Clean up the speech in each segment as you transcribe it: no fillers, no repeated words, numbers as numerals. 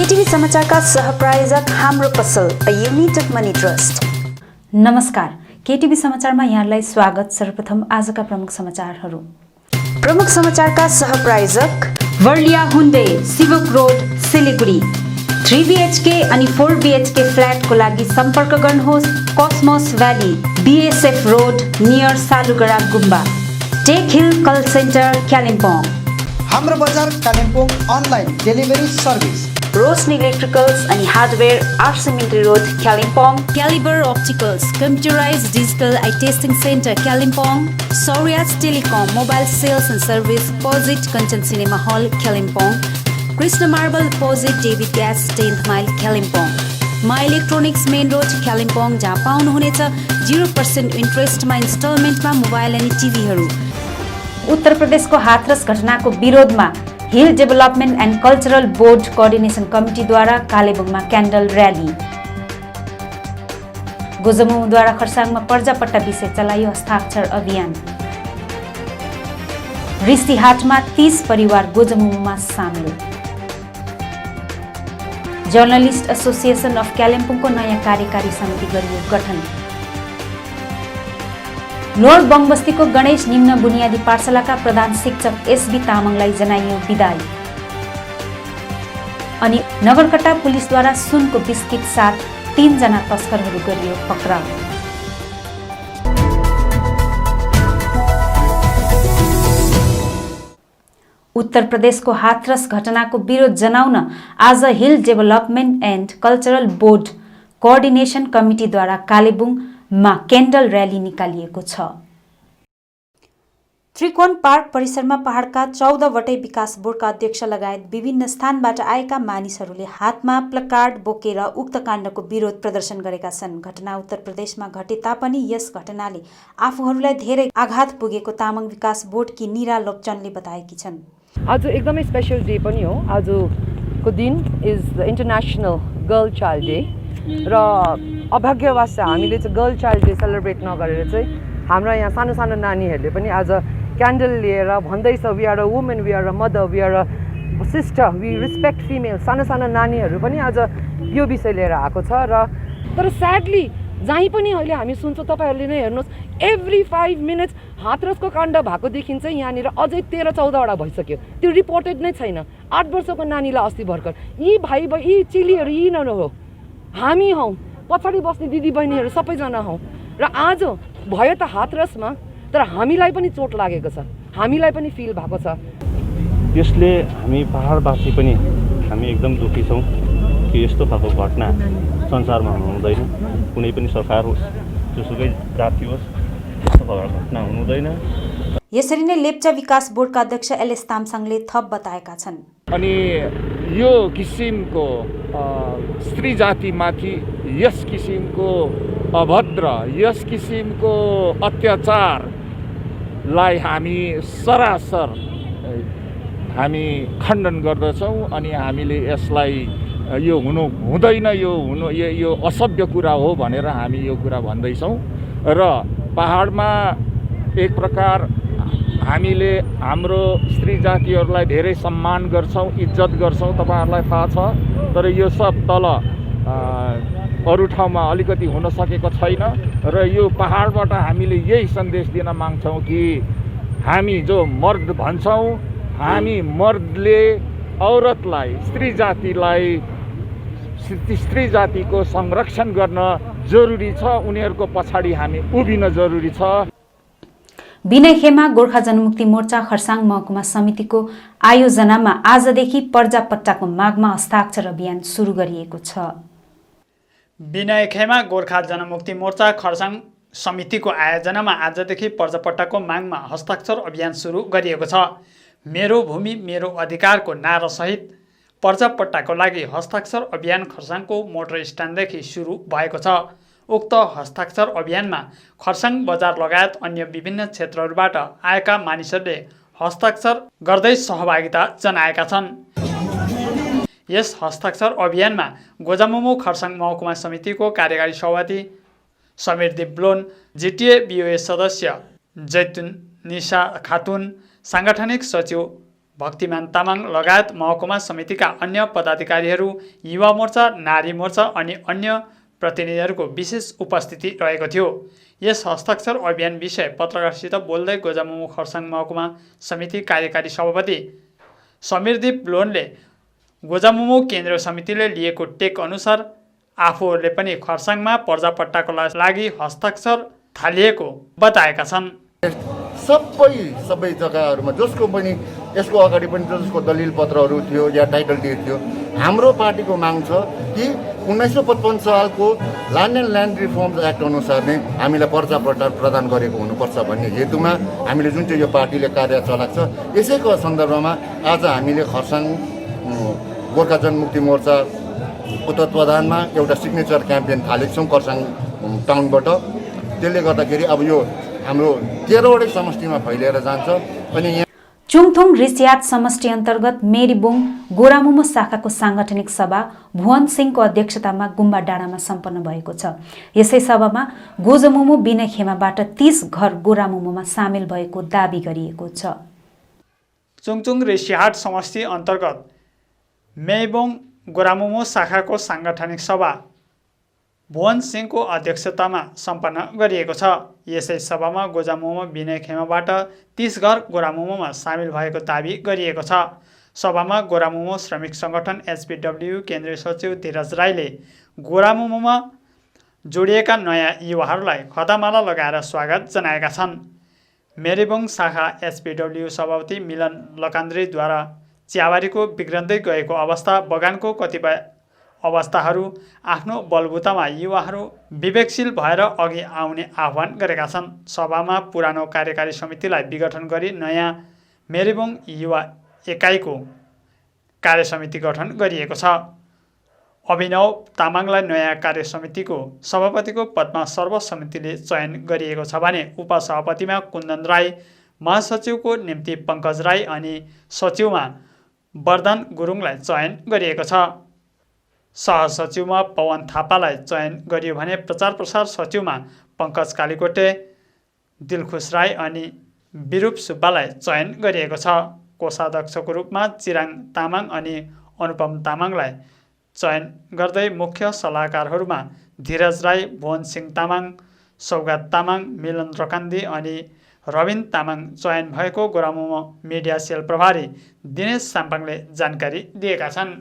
केटीभी समाचारका सहप्रायोजक हाम्रो पसल अ युनाइटेड मनी ट्रस्ट। नमस्कार, केटीभी समाचारमा यहाँलाई स्वागत। सर्वप्रथम आजका प्रमुख समाचारहरू। प्रमुख समाचारका सहप्रायोजक वर्लिया Hyundai, Sevoke road, Siliguri. 3 BHK अनि 4 BHK फ्ल्याटको लागि सम्पर्क गर्नुहोस् cosmos valley, BSF road near Salugara गुम्बा। Tech hill call centre Kalimpong. हाम्रो बजार Kalimpong online delivery service. Roshni electricals अनि hardware R C Mintri road Kalimpong. Calibre opticals computerised digital eye testing centre Kalimpong. Sauryaj telecom mobile sales and service opposite Kanchan cinema hall Kalimpong. Krishna marble opposite David gas 10th mile Kalimpong. My electronics main road Kalimpong, जहाँ पाउनुहुनेछ 0% इन्ट्रेस्टमा इन्स्टलमेन्टमा mobile अनि टिभीहरू। उत्तर प्रदेशको हाथरस घटनाको विरोधमा hill development and cultural board coordination कमिटीद्वारा कालेबुङमा क्यान्डल र्याली। गोजमुद्वारा खरसाङमा पर्जापट्टा विषय चलाइयो हस्ताक्षर अभियान। ऋषिहाटमा 30 परिवार गोजमुमा सामेल। जर्नलिस्ट एसोसिएसन अफ कालिम्पोङको नयाँ कार्यकारी समिति गरियो गठन। लोअर बङबस्तीको गणेश निम्न बुनियादी पाठशालाका प्रधान शिक्षक एसबी तामाङलाई जनाइयो बिदाई। अनि नगरकट्टा पुलिसद्वारा सुनको बिस्किट साथ 3 जना तस्करहरू गरियो पक्राउ। उत्तर प्रदेशको हाथरस घटनाको विरोध जनाउन आज hill development and cultural board coordination कमिटीद्वारा कालेबुङमा क्यान्डल र्याली निकालिएको छ। त्रिकोण पार्क परिसरमा पहाडका 14 वटै विकास बोर्डका अध्यक्ष लगायत विभिन्न स्थानबाट आएका मानिसहरूले हातमा प्लकार्ड बोकेर उक्त काण्डको विरोध प्रदर्शन गरेका छन्। घटना उत्तर प्रदेशमा घटे तापनि यस घटनाले आफूहरूलाई धेरै आघात पुगेको तामाङ विकास बोर्डकी निरा लोप्चनले बताएकी छन्। आज एकदमै स्पेशल डे पनि हो। आजको दिन is the international girl child day र अभाग्यवश हामीले चाहिँ गर्ल चाइल्ड डे सेलिब्रेट नगरेर चाहिँ हाम्रो यहाँ सानो सानो नानीहरूले पनि आज क्यान्डल लिएर भन्दैछ we are a women, we are a mother, we are a sister, we respect female. सानो सानो नानीहरू पनि आज यो विषय लिएर आएको छ। र तर स्याडली जहीँ पनि अहिले हामी सुन्छौँ, तपाईँहरूले नै हेर्नुहोस्, एभ्री 5 मिनट्स हाथरसको काण्ड भएकोदेखि चाहिँ यहाँनिर अझै 13-14वटा भइसक्यो, त्यो रिपोर्टेड नै छैन। 8 वर्षको नानीलाई अस्ति भर्खर। यी यी चेलीहरू यिनीहरू हो, हामी हौँ, पछाडि बस्ने दिदीबहिनीहरू सबैजना हौँ। र आज भयो त हाथरसमा, तर हामीलाई पनि चोट लागेको छ, हामीलाई पनि फिल भएको छ। यसले हामी पहाडवासी पनि हामी एकदम दुःखी छौँ कि यस्तो खालको घटना संसारमा हुनुहुँदैन। कुनै पनि सरकार होस्, जोसुकै जाति होस्, यस्तो खालको घटना हुनुहुँदैन। यसरी नै लेप्चा विकास बोर्डका अध्यक्ष एलएस तामसाङले थप बताएका छन्। अनि यो किसिमको स्त्री जातिमाथि यस किसिमको अभद्र, यस किसिमको अत्याचारलाई हामी सरासर हामी खण्डन गर्दछौँ। अनि हामीले यसलाई यो हुनु हुँदैन, यो असभ्य कुरा हो भनेर हामी यो कुरा भन्दैछौँ। र पहाडमा एक प्रकार हामीले हाम्रो स्त्री जातिहरूलाई धेरै सम्मान गर्छौँ, इज्जत गर्छौँ, तपाईँहरूलाई थाहा छ। तर यो सब तल अरू ठाउँमा अलिकति हुन सकेको छैन। र यो पहाडबाट हामीले यही सन्देश दिन माग्छौँ कि हामी जो मर्द भन्छौँ, हामी मर्दले औरतलाई, स्त्री जातिको संरक्षण गर्न जरुरी छ। उनीहरूको पछाडि हामी उभिन जरुरी छ। विनय खेमा गोर्खा जनमुक्ति मोर्चा खरसाङ महकुमा समितिको आयोजनामा आजदेखि पर्जापट्टाको मागमा हस्ताक्षर अभियान सुरु गरिएको छ। विनय खेमा गोर्खा जनमुक्ति मोर्चा खरसाङ समितिको आयोजनामा आजदेखि पर्जापट्टाको मागमा हस्ताक्षर अभियान सुरु गरिएको छ। मेरो भूमि मेरो अधिकारको नारासहित पर्जापट्टाको लागि हस्ताक्षर अभियान खरसाङको मोटर स्ट्यान्डदेखि सुरु भएको छ। उक्त हस्ताक्षर अभियानमा खरसाङ बजार लगायत अन्य विभिन्न क्षेत्रहरूबाट आएका मानिसहरूले हस्ताक्षर गर्दै सहभागिता जनाएका छन्। यस हस्ताक्षर अभियानमा गोजामुमो खरसाङ महकुमा समितिको कार्यकारी सभापति समीर दिब्लोन, जिटिए बिओए सदस्य जैतुन निशा खातुन, सांगठनिक सचिव भक्तिमान तामाङ लगायत महकुमा समितिका अन्य पदाधिकारीहरू, युवा मोर्चा, नारी मोर्चा अनि अन्य प्रतिनिधिहरूको विशेष उपस्थिति रहेको थियो। यस हस्ताक्षर अभियान विषय पत्रकारसित बोल्दै गोजामुमो खर्साङ महकुमा समिति कार्यकारी सभापति समीरदीप लोनले गोजामुमो केन्द्रीय समितिले लिएको टेक अनुसार आफूहरूले पनि खर्साङमा पर्जापट्टाको लागि हस्ताक्षर थालिएको बताएका छन्। सबै जग्गाहरूमा जसको पनि यसको अगाडि पनि जसको दलिल पत्रहरू थियो या टाइटल डिड थियो, हाम्रो पार्टीको माग छ कि 1955 सालको land and land reforms act अनुसार नै हामीलाई पर्जापट्टा प्रदान गरेको हुनुपर्छ भन्ने हेतुमा हामीले जुन चाहिँ यो पार्टीले कार्य चलाएको छ, यसैको सन्दर्भमा आज हामीले खर्साङ गोर्खा जनमुक्ति मोर्चाको तत्त्वावधानमा एउटा सिग्नेचर क्याम्पेन थालेको छौँ खर्साङ टाउनबाट। त्यसले गर्दाखेरि अब यो हाम्रो 13वटै समष्टिमा फैलिएर जान्छ। अनि चुङथुङ रिसियाट समष्टि अन्तर्गत मेरीबोङ गोरामुमो शाखाको साङ्गठनिक सभा भुवन सिंहको अध्यक्षतामा गुम्बा डाँडामा सम्पन्न भएको छ। यसै सभामा गोजमुमो बिना खेमाबाट 30 घर गोरामुमोमा सामेल भएको दावी गरिएको छ। चुङथुङ रिसियाट समष्टि अन्तर्गत मेरीबोङ गोरामुमो शाखाको साङ्गठनिक सभा भुवन सिंहको अध्यक्षतामा सम्पन्न गरिएको छ। यसै सभामा गोजामुमो बिना खेमाबाट 30 घर गोरामुमोमा सामेल भएको दावी गरिएको छ। सभामा गोरामुमो श्रमिक सङ्गठन एचपीडब्ल्यू केन्द्रीय सचिव धीरज राईले गोरामुमोमा जोडिएका नयाँ युवाहरूलाई खदामाला लगाएर स्वागत जनाएका छन्। मेरीबोङ शाखा एचपीडब्ल्यू सभापति मिलन लकान्द्रीद्वारा चियाबारीको बिग्रन्दै गएको अवस्था, बगानको कतिपय अवस्थाहरू, आफ्नो बलबुतामा युवाहरू विवेकशील भएर अघि आउने आह्वान गरेका छन्। सभामा पुरानो कार्यकारी समितिलाई विघटन गरी नयाँ मेरीबोङ युवा एकाइको कार्यसमिति गठन गरिएको छ। अभिनव तामाङलाई नयाँ कार्यसमितिको सभापतिको पदमा सर्वसम्मतिले चयन गरिएको छ भने उपसभापतिमा कुन्दन राई, महासचिवको निम्ति पङ्कज राई अनि सचिवमा वरदान गुरुङलाई चयन गरिएको छ। सहसचिवमा पवन थापालाई चयन गरियो भने प्रचार प्रसार सचिवमा पङ्कज कालीकोटे, दिलखुश राई अनि विरूप सुब्बालाई चयन गरिएको छ। कोषाध्यक्षको रूपमा चिराङ तामाङ अनि अनुपम तामाङलाई चयन गर्दै मुख्य सल्लाहकारहरूमा धीरज राई, भुवन सिंह तामाङ, सौगात तामाङ, मिलन रकान्दी अनि रविन तामाङ चयन भएको गोरामुमो मिडिया सेल प्रभारी दिनेश साम्पाङले जानकारी दिएका छन्।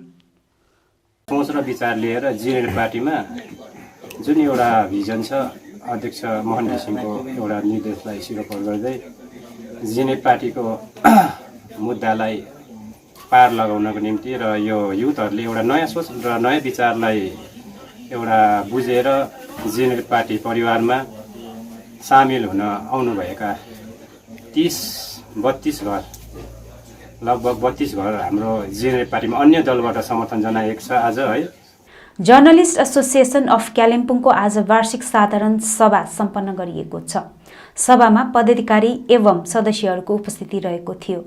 सोच र विचार लिएर जिएनएल पार्टीमा जुन एउटा भिजन छ, अध्यक्ष मोहन घिसिङको एउटा निर्देशलाई सिरोपर गर्दै जिएनएल पार्टीको मुद्दालाई पार लगाउनको निम्ति र यो युथहरूले एउटा नयाँ सोच र नयाँ विचारलाई एउटा बुझेर जिएनएल पार्टी परिवारमा सामेल हुन आउनुभएका 30-32 घर, लगभग 32 घर हाम्रो जिएनएल पार्टीमा अन्य दलबाट समर्थन जनाएको छ। आज है जर्नलिस्ट एसोसिएसन अफ कालिम्पोङको आज वार्षिक साधारण सभा सम्पन्न गरिएको छ। सभामा पदाधिकारी एवं सदस्यहरूको उपस्थिति रहेको थियो।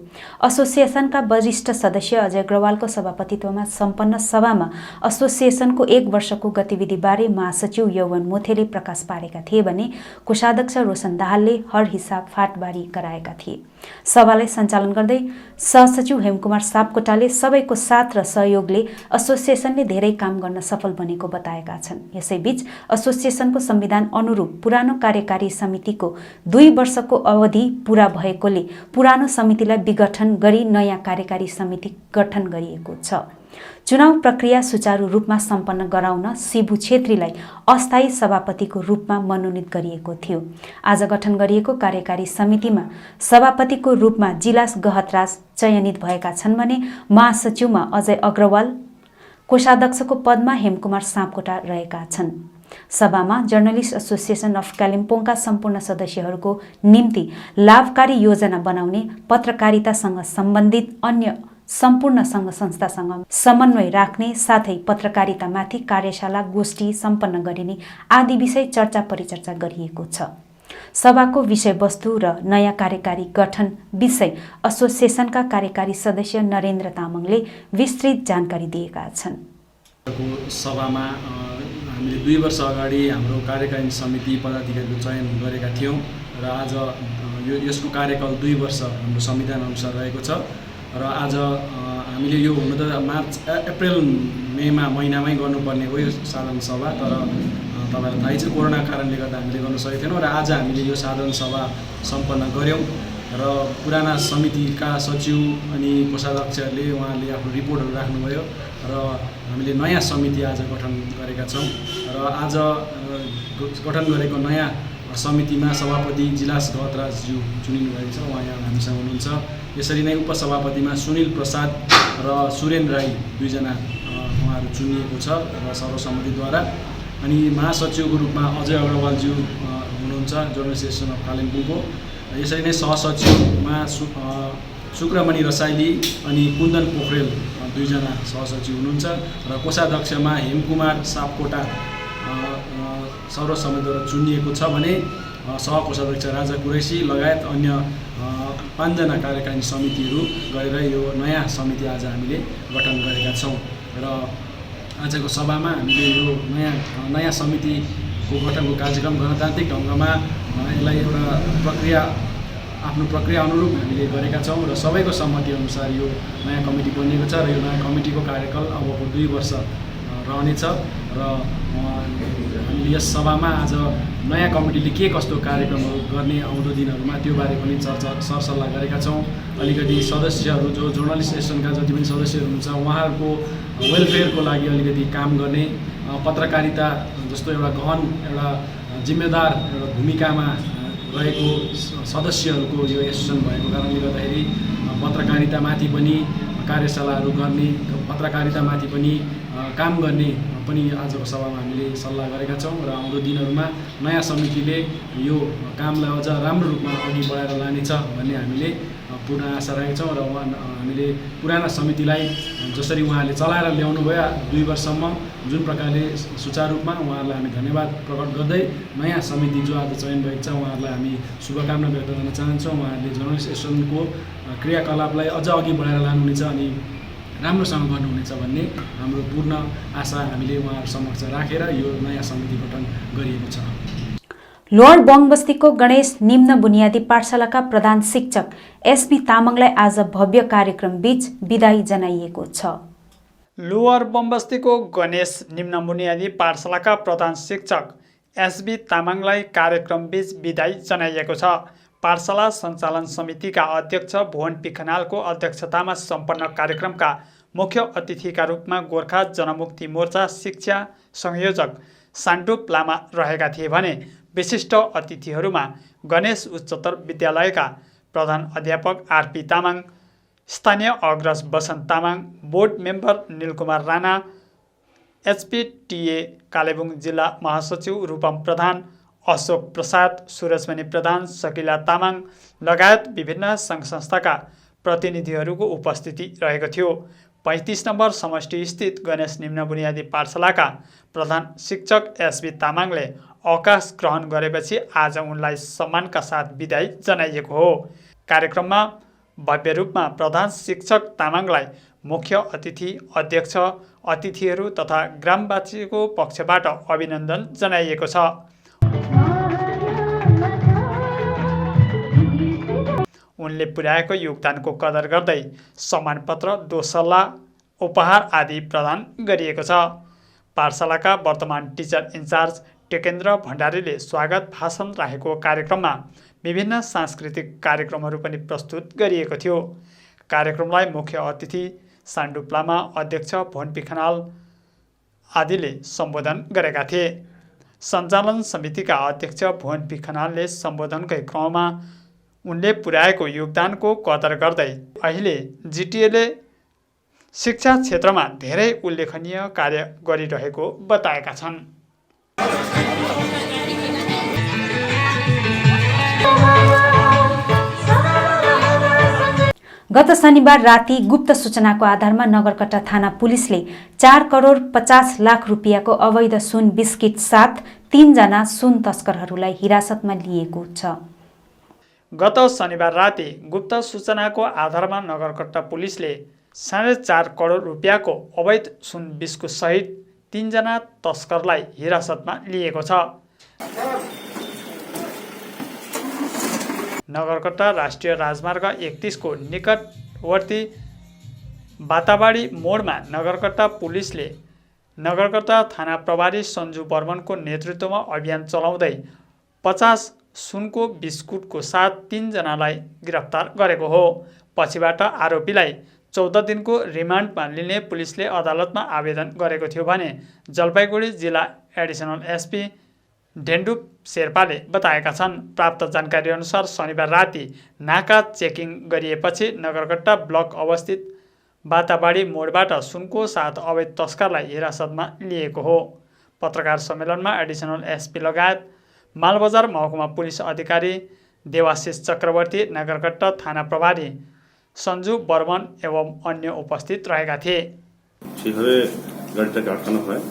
एसोसिएसनका वरिष्ठ सदस्य अजय अग्रवालको सभापतित्वमा सम्पन्न सभामा एसोसिएसनको 1 वर्षको गतिविधिबारे महासचिव यौवन मोथेले प्रकाश पारेका थिए भने कोषाध्यक्ष रोशन दाहालले हर हिसाब फाटबारी गराएका थिए। सभालाई सञ्चालन गर्दै सहसचिव हेमकुमार सापकोटाले सबैको साथ र सहयोगले एसोसिएसनले धेरै काम गर्न सफल बनेको बताएका छन्। यसैबीच एसोसिएसनको संविधान अनुरूप पुरानो कार्यकारी समितिको 2 वर्षको अवधि पूरा भएकोले पुरानो समितिलाई विघटन गरी नयाँ कार्यकारी समिति गठन गरिएको छ। चुनाव प्रक्रिया सुचारू रूपमा सम्पन्न गराउन शिबु छेत्रीलाई अस्थायी सभापतिको रूपमा मनोनित गरिएको थियो। आज गठन गरिएको कार्यकारी समितिमा सभापतिको रूपमा जिलास गहतराज चयनित भएका छन् भने महासचिवमा अजय अग्रवाल, कोषाध्यक्षको पदमा हेमकुमार सापकोटा रहेका छन्। सभामा जर्नलिस्ट एसोसिएसन अफ कालिम्पोङका सम्पूर्ण सदस्यहरूको निम्ति लाभकारी योजना बनाउने, पत्रकारितासँग सम्बन्धित अन्य सम्पूर्ण सङ्घ संस्थासँग समन्वय राख्ने साथै पत्रकारितामाथि कार्यशाला, गोष्ठी सम्पन्न गरिने आदि विषय चर्चा परिचर्चा गरिएको छ। सभाको विषयवस्तु र नयाँ कार्यकारी गठन विषय एसोसिएसनका कार्यकारी सदस्य नरेन्द्र तामाङले विस्तृत जानकारी दिएका छन्। सभामा हामीले 2 वर्ष अगाडि हाम्रो कार्यकारिणी समिति पदाधिकारीको चयन गरेका थियौँ र आज यसको कार्यकाल 2 वर्ष हाम्रो संविधान अनुसार रहेको छ र आज हामीले यो हुन त मार्च अप्रिल महिनामै गर्नुपर्ने हो यो साधारण सभा, तर तपाईँलाई थाहै छ कोरोना कारणले गर्दा हामीले गर्न सकेको थिएनौँ र आज हामीले यो साधारण सभा सम्पन्न गऱ्यौँ र पुराना समितिका सचिव अनि कोषाध्यक्षहरूले उहाँहरूले आफ्नो रिपोर्टहरू राख्नुभयो र हामीले नयाँ समिति आज गठन गरेका छौँ र आज गठन गरेको नयाँ समितिमा सभापति जिलास गहतराजज्यू चुनिनु भएको छ, उहाँ यहाँ हामीसँग हुनुहुन्छ। यसरी नै उपसभापतिमा सुनिल प्रसाद र सुरेन राई दुईजना उहाँहरू चुनिएको छ र सर्वसम्मतिद्वारा। अनि महासचिवको रूपमा अजय अग्रवालज्यू हुनुहुन्छ जर्नलिस्ट एसोसिएसन अफ कालिम्पोङको। यसरी नै सहसचिवमा शुक्रमणि रसाइली अनि कुन्दन पोखरेल दुईजना सहसचिव हुनुहुन्छ र कोषाध्यक्षमा हेमकुमार सापकोटा सर्वसम्मतिद्वारा चुनिएको छ भने सहकोषाध्यक्ष राजा कुरैसी लगायत अन्य 5 जना कार्यकारिणी समितिहरू गरेर यो नयाँ समिति आज हामीले गठन गरेका छौँ र आजको सभामा हामीले यो नयाँ समितिको गठनको कार्यक्रम गणतान्त्रिक ढङ्गमा यसलाई एउटा आफ्नो प्रक्रिया अनुरूप हामीले गरेका छौँ र सबैको सहमतिअनुसार यो नयाँ कमिटी बनिएको छ र यो नयाँ कमिटीको कार्यकाल अबको 2 वर्ष रहनेछ र हामीले यस सभामा आज नयाँ कमिटीले के कस्तो कार्यक्रमहरू गर्ने आउँदो दिनहरूमा त्यो बारे पनि चर्चा सरसल्लाह गरेका छौँ। अलिकति सदस्यहरू जो जर्नलिस्ट एसोसिएसनका जति पनि सदस्यहरू हुनुहुन्छ उहाँहरूको वेलफेयरको लागि अलिकति काम गर्ने, पत्रकारिता जस्तो एउटा गहन एउटा जिम्मेदार एउटा भूमिकामा रहेको सदस्यहरूको यो एसोसिएसन भएको कारणले गर्दाखेरि पत्रकारितामाथि पनि कार्यशालाहरू गर्ने, पत्रकारितामाथि पनि काम गर्ने पनि आजको सभामा हामीले सल्लाह गरेका छौँ र आउँदो दिनहरूमा नयाँ समितिले यो कामलाई अझ राम्रो रूपमा अघि बढाएर लानेछ भन्ने हामीले पूर्ण आशा राखेका छौँ र हामीले पुराना समितिलाई जसरी उहाँहरूले चलाएर ल्याउनु भयो 2 वर्षसम्म जुन प्रकारले सुचारू रूपमा उहाँहरूलाई हामी धन्यवाद प्रकट गर्दै नयाँ समिति जो आज चयन भएको छ उहाँहरूलाई हामी शुभकामना व्यक्त गर्न चाहन्छौँ। उहाँहरूले जर्नलिस्ट एसोसिएसनको क्रियाकलापलाई अझ अघि बढाएर लानुहुनेछ अनि राम्रोसँग गर्नुहुनेछ भन्ने हाम्रो पूर्ण आशा हामीले उहाँहरू समक्ष राखेर यो नयाँ समिति गठन गरिएको छ। लोअर बङबस्तीको गणेश निम्न बुनियादी पाठशालाका प्रधान शिक्षक एसबी तामाङलाई आज भव्य कार्यक्रम बीच बिदाई जनाइएको छ। लोअर बमबस्तीको गणेश निम्न बुनियादी पाठशालाका प्रधान शिक्षक एसबी तामाङलाई कार्यक्रम बीच बिदाई जनाइएको छ। पाठशाला सञ्चालन समितिका अध्यक्ष भुवन पी खनालको अध्यक्षतामा सम्पन्न कार्यक्रमका मुख्य अतिथिका रूपमा गोर्खा जनमुक्ति मोर्चा शिक्षा संयोजक सान्डुप लामा रहेका थिए भने विशिष्ट अतिथिहरूमा गणेश उच्चतर विद्यालयका प्रधान अध्यापक आरपी तामाङ, स्थानीय अग्रज बसन्त तामाङ, बोर्ड मेम्बर निलकुमार राणा, एचपीटीए कालेबुङ जिल्ला महासचिव रूपम प्रधान, अशोक प्रसाद, सुरजमणि प्रधान, सकिला तामाङ लगायत विभिन्न सङ्घ संस्थाका प्रतिनिधिहरूको उपस्थिति रहेको थियो। 35 नम्बर समष्टि स्थित गणेश निम्न बुनियादी पाठशालाका प्रधान शिक्षक एसबी तामाङले अवकाश ग्रहण गरेपछि आज उनलाई सम्मानका साथ बिदाई जनाइएको हो। कार्यक्रममा भव्य रूपमा प्रधान शिक्षक तामाङलाई मुख्य अतिथि, अध्यक्ष, अतिथिहरू तथा ग्रामवासीको पक्षबाट अभिनन्दन जनाइएको छ। उनले पुर्याएको योगदानको कदर गर्दै सम्मानपत्र, दोसल्ला, उपहार आदि प्रदान गरिएको छ। पाठशालाका वर्तमान टिचर इन्चार्ज टेकेन्द्र भण्डारीले स्वागत भाषण राखेको कार्यक्रममा विभिन्न सांस्कृतिक कार्यक्रमहरू पनि प्रस्तुत गरिएको थियो। कार्यक्रमलाई मुख्य अतिथि सान्डुप लामा, अध्यक्ष भुवन पी खनाल आदिले सम्बोधन गरेका थिए। सञ्चालन समितिका अध्यक्ष भुवन पी खनालले सम्बोधनकै क्रममा उनले पुर्याएको योगदानको कदर गर्दै अहिले जिटिएले शिक्षा क्षेत्रमा धेरै उल्लेखनीय कार्य गरिरहेको बताएका छन्। गत शनिबार राति गुप्त सूचनाको आधारमा नगरकट्टा थाना पुलिसले 4 करोड 50 लाख रुपियाँको अवैध सुन बिस्किट साथ 3 जना सुन तस्करहरूलाई हिरासतमा लिएको छ। गत शनिबार राति गुप्त सूचनाको आधारमा नगरकट्टा पुलिसले 4.5 करोड रुपियाँको अवैध सुन बिस्कुट सहित 3 जना तस्करलाई हिरासतमा लिएको छ। नगरकट्टा राष्ट्रिय राजमार्ग 31 को निकटवर्ती बाताबाडी मोडमा नगरकट्टा पुलिसले नगरकट्टा थाना प्रभारी सञ्जु बर्मनको नेतृत्वमा अभियान चलाउँदै 50 सुनको बिस्कुटको साथ 3 जनालाई गिरफ्तार गरेको हो। पछिबाट आरोपीलाई 14 दिनको रिमान्डमा लिने पुलिसले अदालतमा आवेदन गरेको थियो भने जलपाइगुडी जिल्ला एडिसनल एसपी ढेन्डुप शेर्पाले बताएका छन्। प्राप्त जानकारी अनुसार शनिबार राति नाका चेकिङ गरिएपछि नगरकट्टा ब्लक अवस्थित बाताबाडी मोडबाट सुनको साथ अवैध तस्करलाई हिरासतमा लिएको हो। पत्रकार सम्मेलनमा एडिसनल एसपी लगायत मालबजार महकुमा पुलिस अधिकारी देवाशिष चक्रवर्ती, नगरकट्टा थाना प्रभारी सञ्जु बर्मन एवं अन्य उपस्थित रहेका थिए। সেভাবে গাড়িটাকে আটকানো হয়,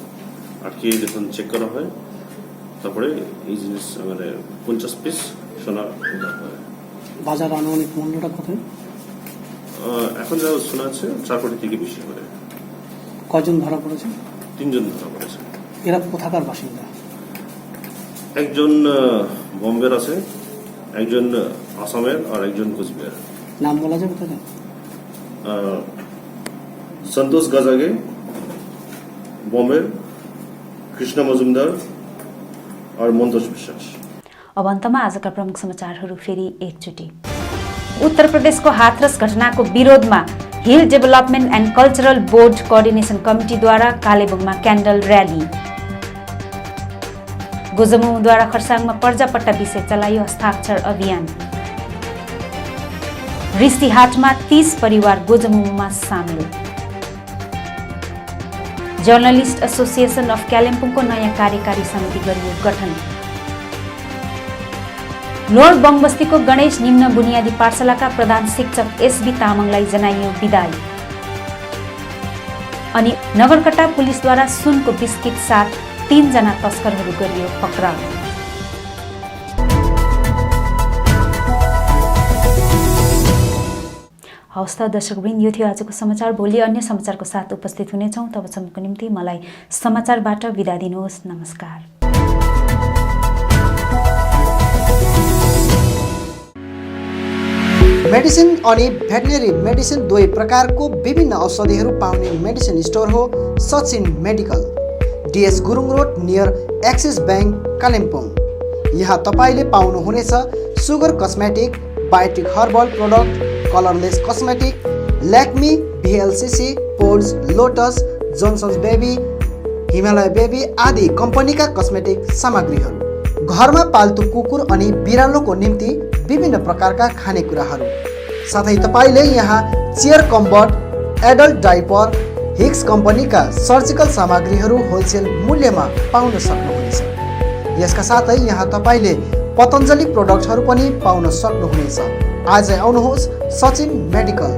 আটকিয়ে যখন চেক করা হয় তারপরে এই জিনিস মানে 50 পিস সোনা উদ্ধার হয়। বাজার আনুমানিক মূল্যটা কত? এখন যা শোনা আছে 4 কোটি থেকে বেশি করে। কয়জন ধরা পড়েছে? 3 জন ধরা পড়েছে। এরা কোথাকার বাসিন্দা? একজন বোম্বের আছে, একজন আসামের আর একজন কোচবিহার। নাম বলা যাবে তাদের? সন্তোষ গাজাগে বোম্বের, কৃষ্ণ মজুমদার और मन्तोष विश्वास। अब अन्तमा आजका प्रमुख समाचारहरू फेरि एकचोटि। उत्तर प्रदेशको हाथरस घटनाको विरोधमा hill development and cultural board coordination कमिटीद्वारा कालेबुङमा क्यान्डल र्याली। गोजमुद्वारा खरसाङमा पर्जापट्टा विषय चलाइयो हस्ताक्षर अभियान। रिस्तीहाटमा 30 परिवार गोजमुमा सामेल। जर्नलिस्ट एसोसिएसन अफ कालिम्पोङको नयाँ कार्यकारी समिति गरियो गठन। लोअर बङबस्तीको गणेश निम्न बुनियादी पाठशालाका प्रधान शिक्षक एसबी तामाङलाई जनाइयो बिदाई। अनि नगरकट्टा पुलिसद्वारा सुनको बिस्किट साथ 3 जना तस्करहरू गरियो पक्राउ। हवस् त दर्शकवृन्द, यो थियो आजको समाचार। भोलि अन्य समाचारको साथ उपस्थित हुनेछौँ। तबसम्मको निम्ति मलाई समाचारबाट बिदा दिनुहोस्। नमस्कार। मेडिसिन अनि भेटनेरी मेडिसिन दुवै प्रकारको विभिन्न औषधिहरू पाउने मेडिसिन स्टोर हो Sachin medical, DS Gurung road near Axis bank Kalimpong. यहाँ तपाईँले पाउनुहुनेछ Sugar cosmetic, Biotique herbal product, colourless cosmetic, Lakme, VLCC, Pond's, Lotus, Johnson's baby, Himalaya baby आदि कम्पनीका कस्मेटिक सामग्रीहरू। घरमा पाल्तु कुकुर अनि बिरालोको निम्ति विभिन्न प्रकारका खानेकुराहरू, साथै तपाईँले यहाँ चेयर कम्बर्ट, एडल्ट डाइपर, हिक्स कम्पनीका सर्जिकल सामग्रीहरू होलसेल मूल्यमा पाउन सक्नुहुनेछ। यसका साथै यहाँ तपाईँले पतञ्जली प्रोडक्टहरू पनि पाउन सक्नुहुनेछ। आजै आउनुहोस् सचिन मेडिकल।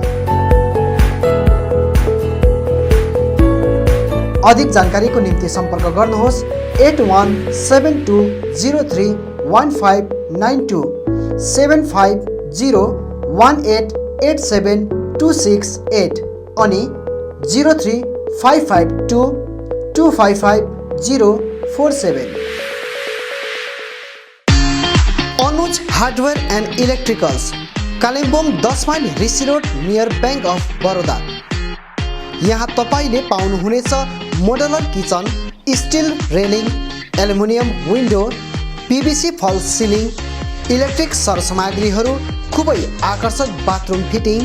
अधिक जानकारीको निम्ति सम्पर्क गर्नुहोस् 8172031592 7501887268 अनि 03552255047। Anuj hardware and electricals, Kalimpong 10 mile Rishi road near bank of Baroda. यहाँ तपाईँले पाउनुहुनेछ modular kitchen, still railing, aluminium window, PVC फल सिलिङ, इलेक्ट्रिक सरसामग्रीहरू, खुबै आकर्षक बाथरुम फिटिङ,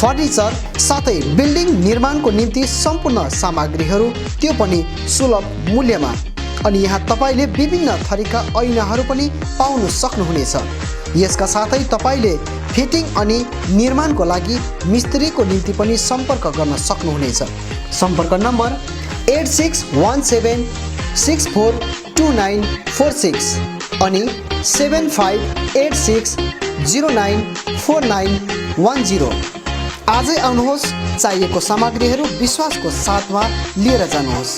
फर्निचर, साथै बिल्डिङ निर्माणको निम्ति सम्पूर्ण सामग्रीहरू, त्यो पनि सुलभ मूल्यमा। अनि यहाँ तपाईँले विभिन्न थरीका ऐनाहरू पनि पाउन सक्नुहुनेछ। यसका साथै तपाईँले फिटिङ अनि निर्माणको लागि मिस्त्रीको निम्ति पनि सम्पर्क गर्न सक्नुहुनेछ। सम्पर्क नम्बर 8617642946 अनि 7586094910। आजै आउनुहोस्, चाहिएको सामग्रीहरू विश्वासको साथमा लिएर जानुहोस्।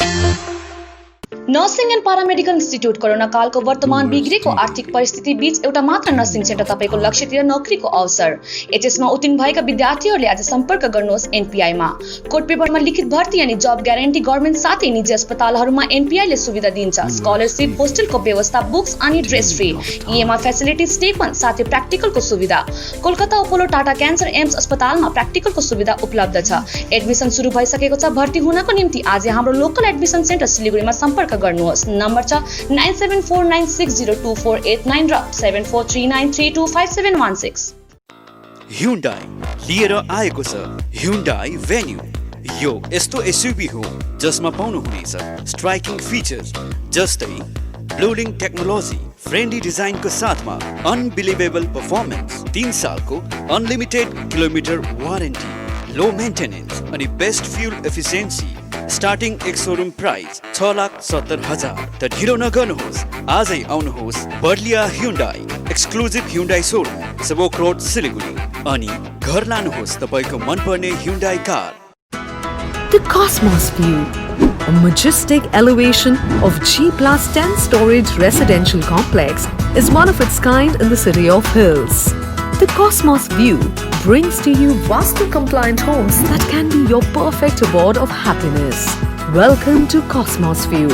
Nursing and paramedical institute corona कालको वर्तमान बिग्रेको आर्थिक परिस्थिति बीच एउटा मात्र नर्सिङ सेन्टर तपाईको लक्ष्यतिर नोकरीको अवसर। एचएसमा उत्तीर्ण भएका विद्यार्थीहरूले आज सम्पर्क गर्नुहोस् एनपीआई मा। कोड पेपरमा लिखित भर्ती अनि जब ग्यारेन्टी गभर्नमेन्ट साथै निजी अस्पतालहरूमा एनपीआई ले सुविधा दिन्छ। स्कलरशिप, होस्टेलको व्यवस्था, बुक्स अनि ड्रेस फ्री, ईएमआई फेसिलिटी, स्टेपन साथै प्र्याक्टिकलको सुविधा। Kolkata Apollo Tata cancer AIIMS अस्पतालमा प्र्याक्टिकलको सुविधा उपलब्ध छ। एडमिसन सुरु भइसकेको छ। भर्ती हुनको निम्ति आज हाम्रो लोकल एडमिसन सेन्टर सिलिगुडीमा सम्पर्क गर्नुहोस्। नम्बर छ 9749602489 र 7439325716। Hyundai लिएर आएको छ Hyundai Venue। यो यस्तो एसयुभी हो जसमा पाउनुहुनेछ स्ट्राइकिङ फिचर्स जस्तै ब्लोडिङ टेक्नोलोजी, फ्रेन्डली डिजाइनको साथमा अनबिलिभेबल पर्फर्मेन्स, 3 सालको unlimited kilometre warranty, low maintenance अनि बेस्ट फ्युल एफिसिएन्सी। स्टार्टिङ एक सोरुम प्राइस 6,70,000। त ढिलो नगर्नुहोस्, आजै आउनुहोस् Barlia Hyundai exclusive Hyundai showroom, Sevoke road, Siliguri अनि घर लानुहोस् तपाईको मनपर्ने Hyundai car. The Cosmos View, a majestic elevation of G+10 storage residential complex, is one of its kind in the city of Hills. The Cosmos View brings to you Vastu-compliant homes that can be your perfect abode of happiness. Welcome to Cosmos View.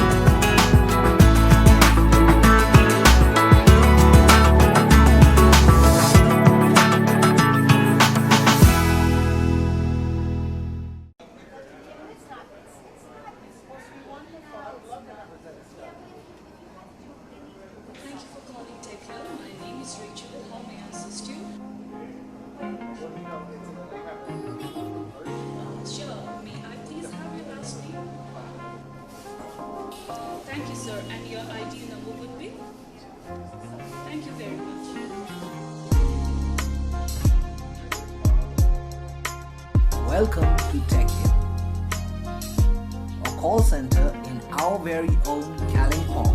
Thank you, sir. And your ID number would be? Thank you very much. Welcome to TechIn, a call center in our very own Kalimpong.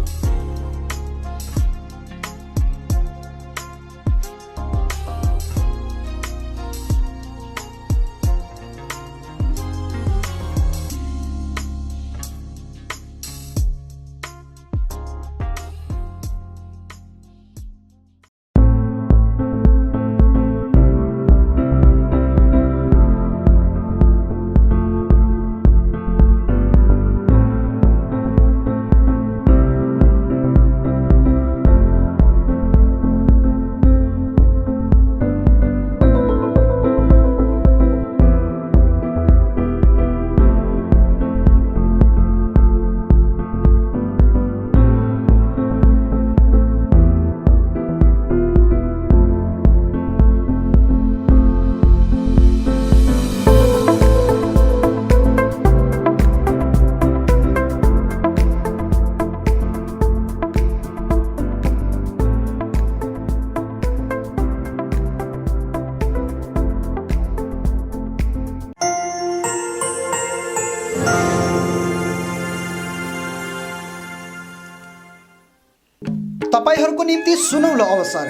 तपाईहरूको निम्ति सुनौलो अवसर।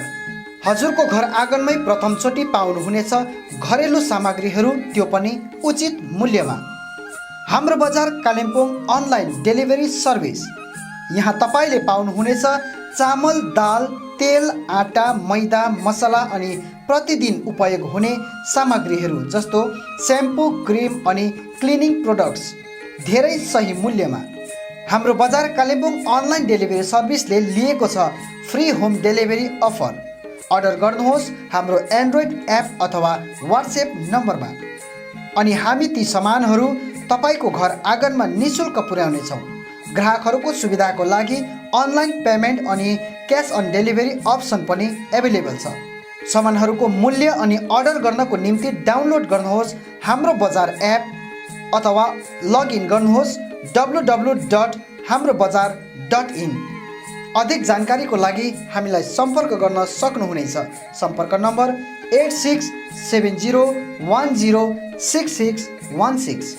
हजुरको घर आँगनमै प्रथमचोटि पाउनुहुनेछ घरेलु सामग्रीहरू, त्यो पनि उचित मूल्यमा। हाम्रो बजार कालिम्पोङ अनलाइन डेलिभरी सर्भिस। यहाँ तपाईले पाउनुहुनेछ चामल, दाल, तेल, आटा, मैदा, मसला अनि प्रतिदिन उपयोग हुने सामग्रीहरू जस्तो स्याम्पू, क्रिम अनि क्लिनिङ प्रोडक्ट्स धेरै सही मूल्यमा। हाम्रो बजार कालिम्पोङ अनलाइन डेलिभरी सर्भिसले लिएको छ free home delivery offer. Order गर्नुहोस् हाम्रो एन्ड्रोइड एप अथवा व्हाट्सएप नम्बरमा अनि हामी ती सामानहरू तपाईको घर आँगनमा निःशुल्क पुर्याउनेछौँ। ग्राहकहरूको सुविधाको लागि अनलाइन पेमेन्ट अनि क्यास अन डेलिभरी अप्सन पनि एभाइलेबल छ। सामानहरूको मूल्य अनि अर्डर गर्नको निम्ति डाउनलोड गर्नुहोस् हाम्रो बजार एप अथवा लगइन गर्नुहोस् www.hamrobazar.in। अधिक जानकारीको लागि हामीलाई सम्पर्क गर्न सक्नुहुनेछ। सम्पर्क number 8670106616।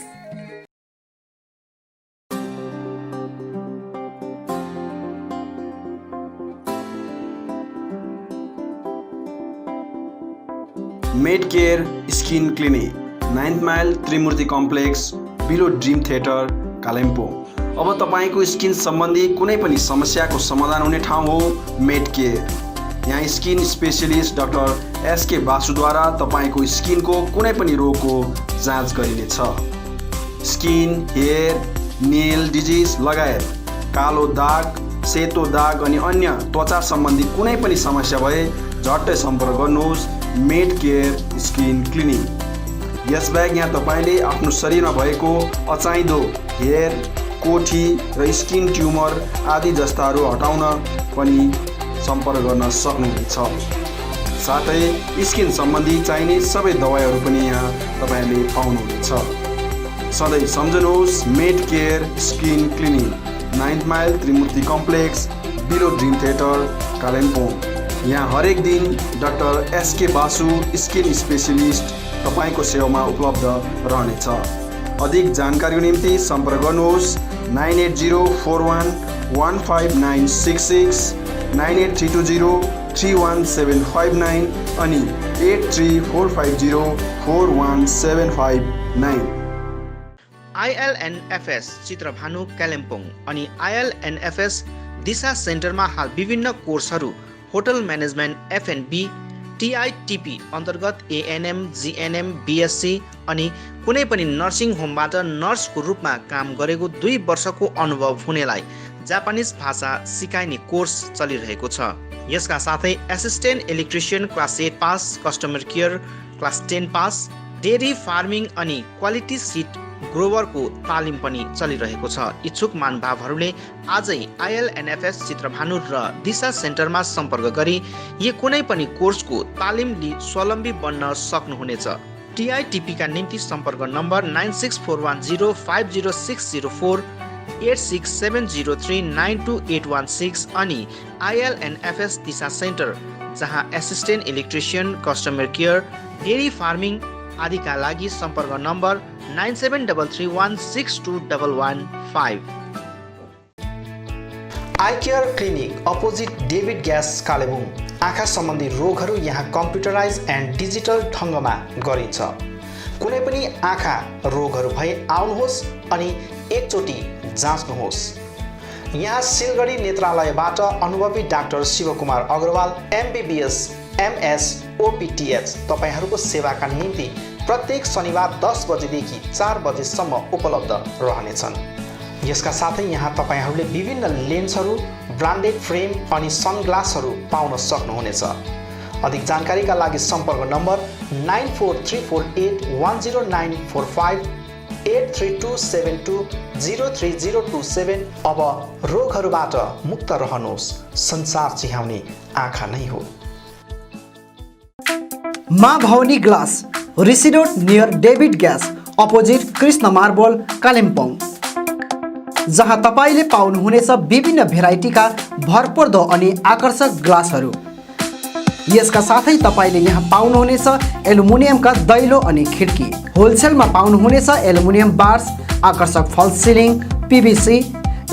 Medcare skin clinic, 9th mile Trimurti complex, below dream theatre, Kalimpong. अब तपाईँको स्किन सम्बन्धी कुनै पनि समस्याको समाधान हुने ठाउँ हो मेड केयर। यहाँ स्किन स्पेशलिस्ट डाक्टर एसके बासुद्वारा तपाईँको स्किनको कुनै पनि रोगको जाँच गरिनेछ। स्किन, हेयर, नेल डिजिज लगायत कालो दाग, सेतो दाग अनि अन्य त्वचा सम्बन्धी कुनै पनि समस्या भए झट्टै सम्पर्क गर्नुहोस् मेड केयर स्किन क्लिनिक। यसबाहेक यहाँ तपाईँले आफ्नो शरीरमा भएको अचाहिँदो हेयर, कोठी र स्किन ट्युमर आदि जस्ताहरू हटाउन पनि सम्पर्क गर्न सक्नुहुनेछ। साथै स्किन सम्बन्धी चाहिने सबै दबाईहरू पनि यहाँ तपाईँले पाउनुहुनेछ। सधैँ सम्झनुहोस् med care skin clinic, 9th mile Trimurti complex, below dream theatre, Kalimpong. यहाँ हरेक दिन doctor SK Basu skin specialist तपाईँको सेवामा उपलब्ध रहनेछ। अधिक जानकारीको निम्ति सम्पर्क गर्नुहोस् 9804115966, 9832031759 अनि 8345041759। ILNFS चित्रभानु कालिम्पोङ अनि ILNFS दिशा सेन्टरमा हाल विभिन्न कोर्सहरू होटल म्यानेजमेन्ट F&B, TITP अन्तर्गत ANM, GNM, BSc अनि कुनै पनि नर्सिङ होमबाट नर्सको रूपमा काम गरेको 2 वर्षको अनुभव हुनेलाई जापानिज भाषा सिकाइने कोर्स चलिरहेको छ। यसका साथै assistant electrician class 8 pass, customer care class 10 pass, dairy farming अनि क्वालिटी सिट ग्रोवरको तालिम पनि चलिरहेको छ। इच्छुक महानुभावहरूले आजै ILNFS चित्रभानु र दिशा सेन्टरमा सम्पर्क गरी यो कुनै पनि कोर्सको तालिम लिई स्वावलम्बी बन्न सक्नुहुनेछ। TITP का निम्ति सम्पर्क नम्बर 9641050604, 8670392816 अनि ILNFS दिशा सेन्टर जहाँ assistant electrician, customer care, dairy farming आदिका लागि सम्पर्क number 9733162115। I care clinic opposite David gas Kalimpong. आँखा सम्बन्धी रोगहरू यहाँ कम्प्युटराइज एन्ड डिजिटल ढङ्गमा गरिन्छ। कुनै पनि आँखा रोगहरू भए आउनुहोस् अनि एकचोटि जाँच्नुहोस्। यहाँ सिलगढी नेत्रालयबाट अनुभवी doctor Shivkumar Agrawal MBBS MS OPTH तपाईहरूको सेवाका निम्ति प्रत्येक शनिबार 10 बजेदेखि 4 बजेसम्म उपलब्ध रहनेछन्। यसका साथै यहाँ तपाईहरूले विभिन्न लेन्सहरू, ब्रान्डेड फ्रेम अनि सनग्लासहरू पाउन सक्नुहुनेछ। अधिक जानकारीका लागि सम्पर्क नम्बर 9434810945, 8327203027। अब रोगहरूबाट मुक्त रहनुहोस्, संसार चिहाउने आँखा नै हो। Maa Bhavani glass, Rishi road near David gas opposite Krishna marble Kalimpong, जहाँ तपाईले पाउनुहुनेछ विभिन्न भेराइटीका भरपर्दो अनि आकर्षक ग्लासहरू। यसका साथै तपाईले यहाँ पाउनुहुनेछ एल्युमिनियमका दैलो अनि खिड्की। होलसेलमा पाउनुहुनेछ एल्युमिनियम बार्स, आकर्षक फल्स सिलिङ, PVC,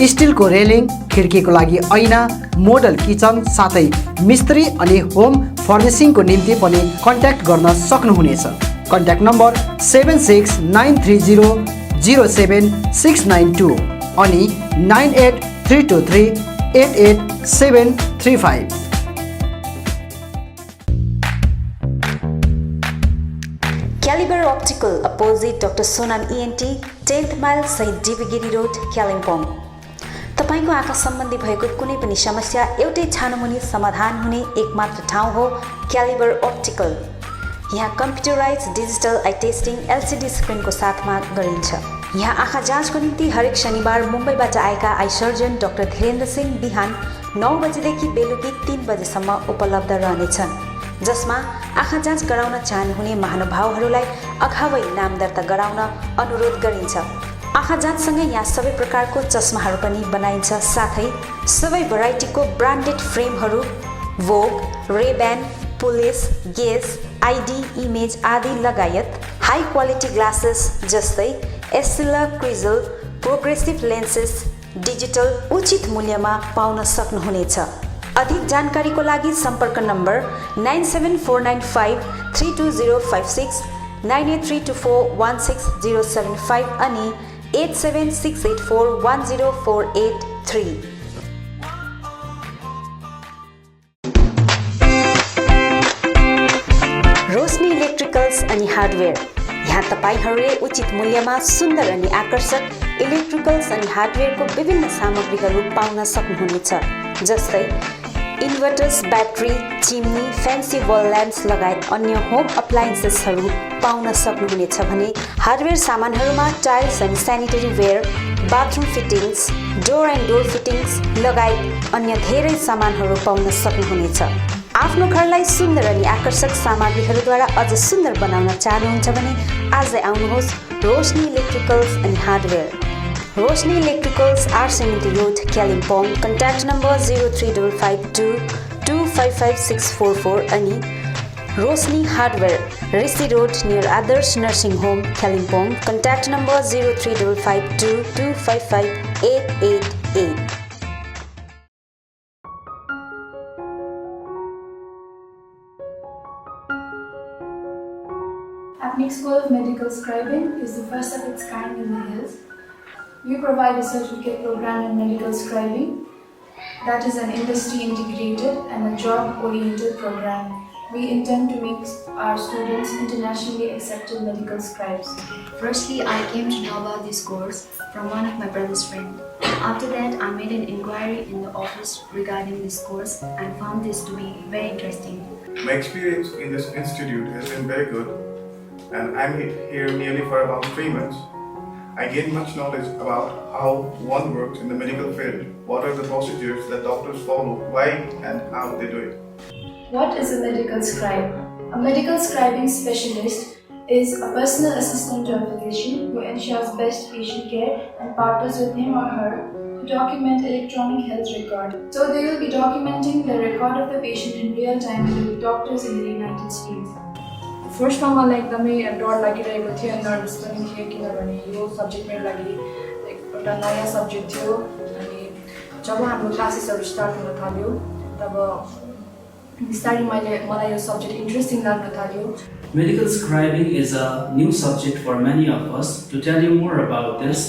स्टिलको रेलिङ, खिड्कीको लागि ऐना, मोडल किचन साथै मिस्त्री अनि होम फर्निसिङको निम्ति पनि कन्ट्याक्ट गर्न सक्नुहुनेछ। कन्ट्याक्ट नम्बर 7693007692 अनि 9832388735। Calibre optical opposite doctor Sonam ENT, 10th mile सहित डिबीगिरी रोड कालिम्पोङ। तपाईको आँखा सम्बन्धी भएको कुनै पनि समस्या एउटै छानोमुनि समाधान हुने एकमात्र ठाउँ हो क्यालिबर अप्टिकल। यहाँ computerise digital eye testing LCD स्क्रिनको साथमा गरिन्छ। यहाँ आँखा जाँचको निम्ति हरेक शनिबार मुम्बईबाट आएका eye surgeon doctor Dhirendra Singh बिहान 9 बजेदेखि बेलुकी 3 बजेसम्म उपलब्ध रहनेछन्, जसमा आँखा जाँच गराउन चाहनुहुने महानुभावहरूलाई अगावै नाम दर्ता गराउन अनुरोध गरिन्छ। आँखा जाँचसँगै यहाँ सबै प्रकारको चस्माहरू पनि बनाइन्छ, साथै सबै भेराइटीको ब्रान्डेड फ्रेमहरू भोग, रेब्यान, पुलिस, गेस, ID, इमेज आदि लगायत हाई क्वालिटी ग्लासेस जस्तै एस्सिला, क्रिजल, प्रोग्रेसिभ लेन्सेस डिजिटल उचित मूल्यमा पाउन सक्नुहुनेछ। अधिक जानकारीको लागि सम्पर्क नम्बर 97495320056, 9832416075 अनि 8768410483. रोशनी इलेक्ट्रिकल्स अनि हार्डवेयर। यहाँ तपाईहरूले उचित मूल्यमा सुन्दर अनि आकर्षक इलेक्ट्रिकल्स अनि हार्डवेयरको विभिन्न सामग्रीहरू पाउन सक्नुहुनेछ, जस्तै inverters, battery, chimney, fancy wall lamps लगायत अन्य होम अप्लायन्सेसहरू पाउन सक्नुहुनेछ भने हार्डवेयर सामानहरूमा tiles and sanitary ware, bathroom fittings, door and door fittings लगायत अन्य धेरै सामानहरू पाउन सक्नुहुनेछ। आफ्नो घरलाई सुन्दर अनि आकर्षक सामग्रीहरूद्वारा अझ सुन्दर बनाउन चाहनुहुन्छ भने आजै आउनुहोस् रोशनी इलेक्ट्रिकल्स अनि hardware. Roshni electricals, R70 road, Kalimpong. Contact number 0352255644 अनि Roshni hardware, Rishi road near Adarsh nursing home, Kalimpong. Contact number 0352255888। Apnic School of Medical Scribing is the first of its kind in the hills. We provide a certificate program in medical scribing that is an industry integrated and a job oriented program. We intend to make our students internationally accepted medical scribes. Firstly, I came to know about this course from one of my brother's friends. After that, I made an inquiry in the office regarding this course and found this to be very interesting. My experience in this institute has been very good, and I'm here nearly for about 3 months. I gained much knowledge about how one works in the medical field, what are the procedures that doctors follow, why and how they do it. What is a medical scribe? A medical scribing specialist is a personal assistant to a physician who ensures best patient care and partners with him or her to document electronic health record. So they will be documenting the record of the patient in real time with doctors in the United States. फर्स्टमा मलाई एकदमै डर लागिरहेको थियो, nervous पनि थियो, किनभने यो सब्जेक्ट मेरो लागि एउटा नयाँ सब्जेक्ट थियो। अनि जब हाम्रो क्लासेसहरू स्टार्ट हुन थाल्यो तब बिस्तारै मलाई यो सब्जेक्ट इन्ट्रेस्टिङ लाग्न थाल्यो। Medical scribing is a new subject for many of us. To tell you more about this,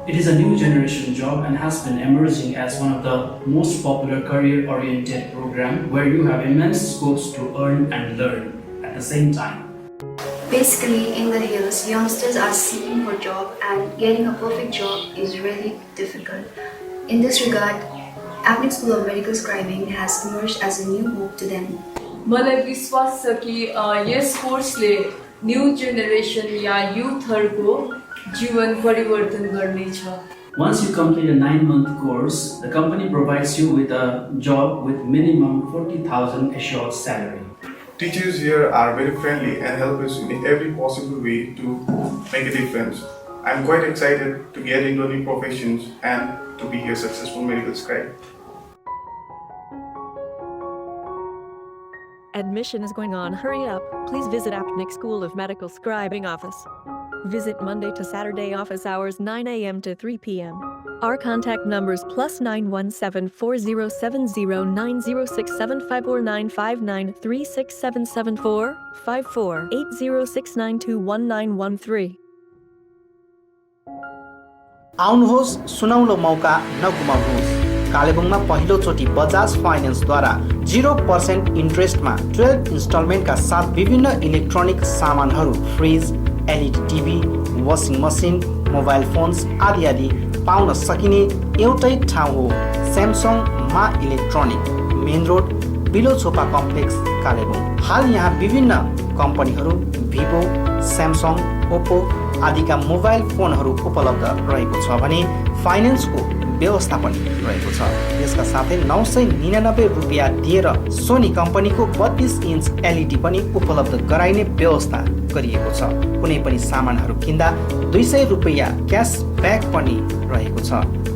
it is a new generation job and has been emerging as one of the most popular career-oriented programs where you have immense scopes to earn and learn at the same time. Basically, in the hills, youngsters are seeking for job and getting a perfect job is really difficult. In this regard, Apnic School of Medical Scribing has emerged as a new hope to them. मलाई विश्वास छ कि यस कोर्सले new generation या युथहरूको जीवन परिवर्तन गर्नेछ। Once you complete a 9-month course, the company provides you with a job with minimum 40,000 assured salary. Teachers here are very friendly and help us in every possible way to make a difference. I'm quite excited to get into new professions and to be a successful medical scribe. Admission is going on. Hurry up. Please visit Apnic School of Medical Scribing office. Visit Monday to Saturday office hours 9 a.m. to 3 p.m. Our contact numbers +917 407090675495936774 548069219113. आउनुहोस्, सुनौलो मौका नगुमाउनुहोस्। कालेबुङमा पहिलोचोटि बजाज फाइनेन्सद्वारा 0% इन्ट्रेस्टमा 12 इन्स्टलमेन्टका साथ विभिन्न electronic सामानहरू, fridge, LED TV, washing machine, mobile phones आदि आदि पाउन सकिने एउटै ठाउँ हो स्यामसङ मा electronic, main road, below Chhopa complex, Kalebung. हाल यहाँ विभिन्न कम्पनीहरू भिभो, स्यामसङ, ओप्पो आदिका मोबाइल फोनहरू उपलब्ध रहेको छ भने फाइनेन्सको व्यवस्था पनि रहेको छ। यसका साथै 999 रुपियाँ दिएर सोनी कम्पनीको 32 इन्च एलइडी पनि उपलब्ध गराइने व्यवस्था गरिएको छ। कुनै पनि सामानहरू किन्दा 200 रुपियाँ क्यासब्याक पनि रहेको छ।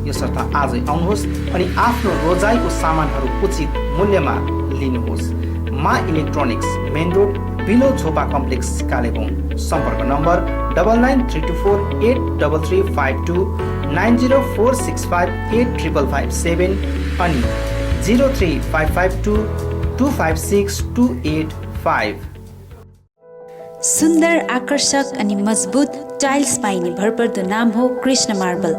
यसर्थ आजै आउनुहोस् अनि आफ्नो रोजाइको सामानहरू उचित मूल्यमा लिनुहोस्। मा इलेक्ट्रोनिक्स, मेन रोड, बिलो झोपा कम्प्लेक्स, कालेबुङ। सम्पर्क नम्बर 99348335 9046585557 अनि 03552256285। सुन्दर आकर्षक अनि मजबुत टाइल्स पाइने भरपर्दो नाम हो कृष्ण मार्बल।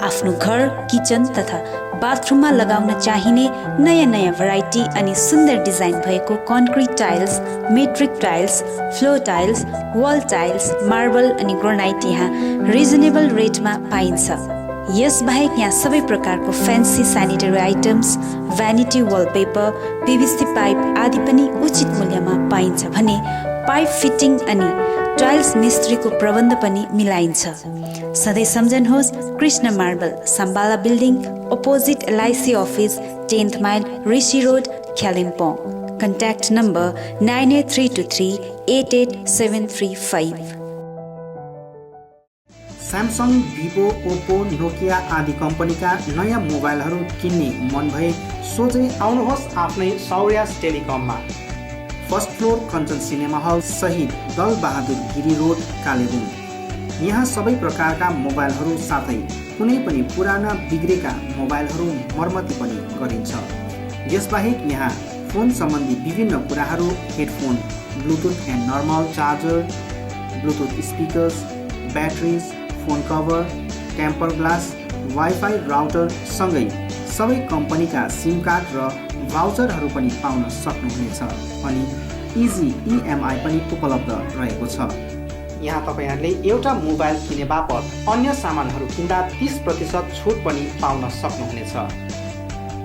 आफ्नो घर, किचन तथा बाथरुममा लगाउन चाहिने नयाँ नयाँ भेराइटी अनि सुन्दर डिजाइन भएको concrete tiles, metric tiles, floor tiles, wall tiles, marble अनि ग्रेनाइट यहाँ रिजनेबल रेटमा पाइन्छ। यसबाहेक यहाँ सबै प्रकारको fancy sanitary items, vanity wallpaper, PVC pipe आदि पनि उचित मूल्यमा पाइन्छ भने पाइप फिटिङ अनि टाइल्स मिस्त्रीको प्रबन्ध पनि मिलाइन्छ। सधैँ सम्झनुहोस् Krishna marble, Sambala building, opposite LIC office, 10th mile, Rishi road, Kalimpong. Contact number 98323 88735। Samsung, Vivo, Oppo, Nokia आदि कम्पनीका नयाँ मोबाइलहरू किन्ने मन भए सोझै आउनुहोस् आफ्नै सौर्यास टेलिकममा। First floor Kanchan cinema hall सहित दल बहादुर गिरी रोड, कालेबुङ। यहाँ सबै प्रकारका मोबाइलहरू साथै कुनै पनि पुराना बिग्रेका मोबाइलहरू मर्मती पनि गरिन्छ। यसबाहेक यहाँ फोन सम्बन्धी विभिन्न कुराहरू, headphone, bluetooth and normal charger, bluetooth speakers, batteries, phone cover, temper glass, wifi router सँगै सबै कम्पनीका सिम कार्ड र भाउचरहरू पनि पाउन सक्नुहुनेछ अनि इजी EMI पनि उपलब्ध रहेको छ। यहाँ तपाईहरूले एउटा मोबाइल किने बापत अन्य सामानहरू किन्दा 30% छुट पनि पाउन सक्नुहुनेछ।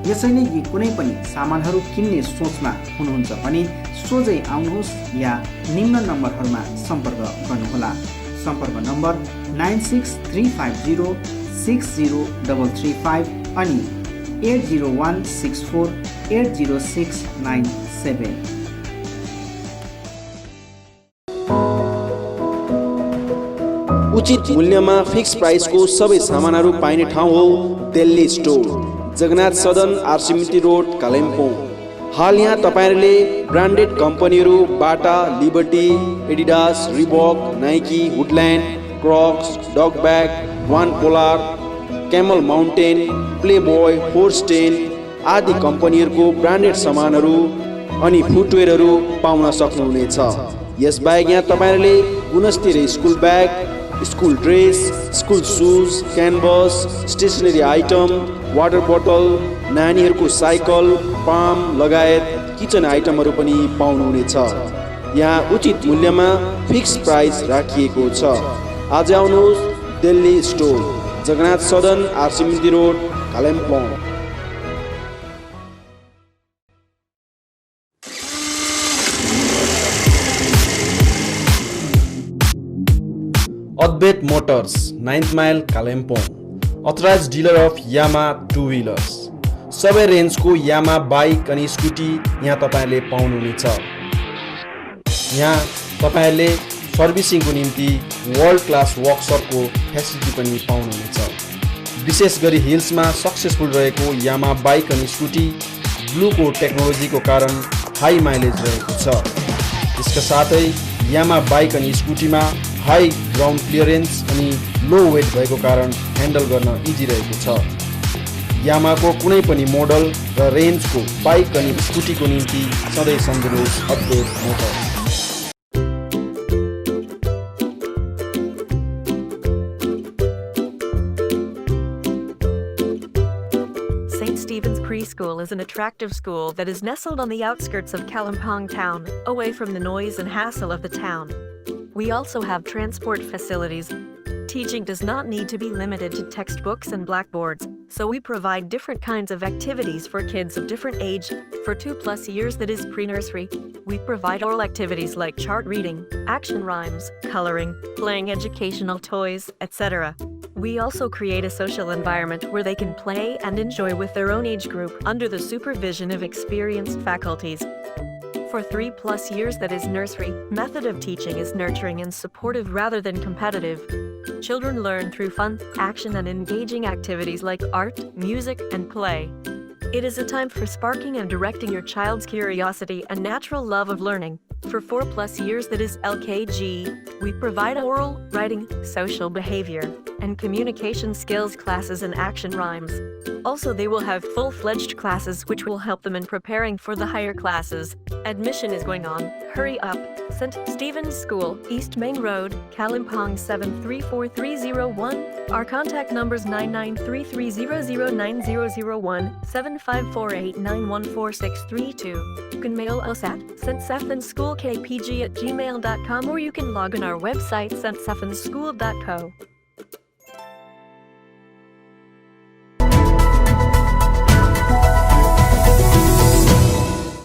यसैले यी कुनै पनि सामानहरू किन्ने सोचमा हुनुहुन्छ भने सोझै आउनुहोस् या निम्न नम्बरहरूमा सम्पर्क गर्नुहोला। सम्पर्क नम्बर 96350 60335 अनि 80164 80697। उचित मूल्यमा फिक्स प्राइसको सबै सामानहरू पाइने ठाउँ हो दिल्ली स्टोर, जगन्नाथ सदन, आरसीमिटी रोड, कालिम्पोङ। हाल यहाँ तपाईहरूले ब्रान्डेड कम्पनीहरू Bata, Liberty, Adidas, Reebok, Nike, Woodland, Crocs, Duckback, वान पोलार, क्यामल माउन्टेन, प्लेबोय, फोर्स्टेन आदि कम्पनीहरूको ब्रान्डेड सामानहरू अनि फुटवेयरहरू पाउन सक्नुहुनेछ। यसबाहेक यहाँ तपाईँहरूले गुणस्तरीय school bag, school dress, school shoes, canvas, stationery item, water बोतल, नानीहरूको साइकल, पाम लगायत किचन आइटमहरू पनि पाउनुहुनेछ। यहाँ उचित मूल्यमा फिक्स प्राइस राखिएको छ। आज आउनुहोस् Delhi store, Jagannath Sadan, R C Mintri road, Kalimpong. Advait motors, 9th mile, Kalimpong. Authorised dealer of Yamaha two wheelers. सबै रेन्जको यामा बाइक अनि स्कुटी यहाँ तपाईँले पाउनुहुनेछ। यहाँ तपाईँहरूले सर्भिसिङको निम्ति वर्ल्ड क्लास वर्कसपको फेसिलिटी पनि पाउनुहुनेछ। विशेष गरी हिल्समा सक्सेसफुल रहेको यामा बाइक अनि स्कुटी ब्लूको टेक्नोलोजीको कारण हाई माइलेज रहेको छ। यसका साथै यामा बाइक अनि स्कुटीमा हाई ग्राउन्ड क्लियरेन्स अनि लो वेट भएको कारण ह्यान्डल गर्न इजी रहेको छ। यामाको कुनै पनि मोडल र रेन्जको बाइक अनि स्कुटीको निम्ति सधैँ सम्झनुहोस् अद्वैत Motors. St. Stephen's Preschool is an attractive school that is nestled on the outskirts of Kalimpong town, away from the noise and hassle of the town. We also have transport facilities. Teaching does not need to be limited to textbooks and blackboards, so we provide different kinds of activities for kids of different age. For 2+ years, that is pre-nursery, we provide oral activities like chart reading, action rhymes, coloring, playing educational toys, etc. We also create a social environment where they can play and enjoy with their own age group under the supervision of experienced faculties. For 3+ years, that is nursery, method of teaching is nurturing and supportive rather than competitive. Children learn through fun, action and engaging activities like art, music and play. It is a time for sparking and directing your child's curiosity and natural love of learning. For 4+ years, that is LKG, we provide oral, writing, social behavior, and communication skills classes and action rhymes. Also, they will have full-fledged classes which will help them in preparing for the higher classes. Admission is going on. Hurry up. St. Stephen's School, East Main Road, Kalimpong 734301. Our contact numbers 9933009001, 7548914632. You can mail us at ststephensschoolkpg@gmail.com or you can log on our website ststephensschool.co.